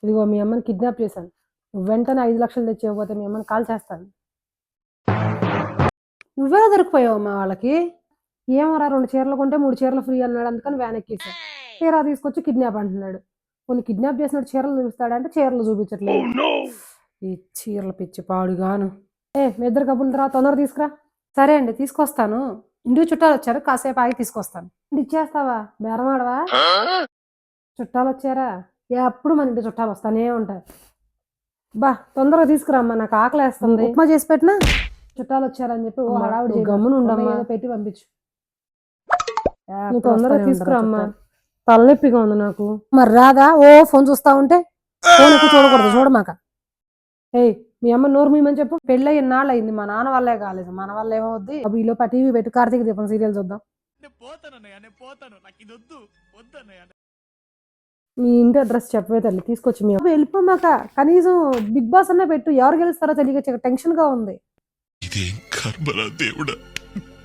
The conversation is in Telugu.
ఇదిగో మీ అమ్మని కిడ్నాప్ చేశాను. నువ్వు వెంటనే 5 లక్షలు తెచ్చివ్వకపోతే మీ అమ్మని కాల్ చేస్తాను. నువ్వెలా దొరికిపోయావమ్మా వాళ్ళకి? ఏమోరా 2 చీరలు కొంటే 3 చీరలు ఫ్రీ అన్నాడు. అందుకని వ్యాన్ ఎక్కేసా. తీరా తీసుకొచ్చి కిడ్నాప్ అంటున్నాడు. కొన్ని కిడ్నాప్ చేసినట్టు చీరలు చూపిస్తాడంటే చీరలు చూపించట్లేదు. ఈ చీరల పిచ్చి పాడుగాను. మీ ఇద్దరు కబుర్లు రా, తొందర తీసుకురా. సరే అండి తీసుకొస్తాను. ఇంటికి చుట్టాలు వచ్చారు, కాసేపు ఆగి తీసుకొస్తాను. ఇచ్చేస్తావా? బేరమాడవా? చుట్టాలు వచ్చారా? ఎప్పుడు మన ఇంటి చుట్టాలు వస్తానే ఉంటారు. బా తొందరగా తీసుకురామ్మా, నాకు ఆకలేస్తుంది. ఉప్మా చేసి పెట్టినా? చుట్టాలు వచ్చారని చెప్పి ఓ హడావుడి గమ్మున ఉండమ్మా, పెట్టి పంపించు. నువ్వు తొందరగా తీసుకురామ్మా, తలనొప్పిగా ఉంది నాకు. మరి రాదా? ఓ ఫోన్ చూస్తా ఉంటే ఫోన్ ఎక్కువ చూడకూడదు, చూడమాక. మీ అమ్మ నోరు మీమని చెప్పు. పెళ్ళి ఎన్నాళ్ళు అయింది, మా నాన్న వల్లే కాలేదు, మన వల్ల ఏమవుద్ది. ఈలో టీవీ పెట్టి కార్తీక దీపం సీరియల్ చూద్దాం. మీ ఇంటి అడ్రస్ చెప్పవే తల్లి, తీసుకొచ్చి మీ వెళ్ళిపోమాక. కనీసం బిగ్ బాస్ అన్నా పెట్టు, ఎవరు గెలుస్తారో తెలియక టెన్షన్ గా ఉంది.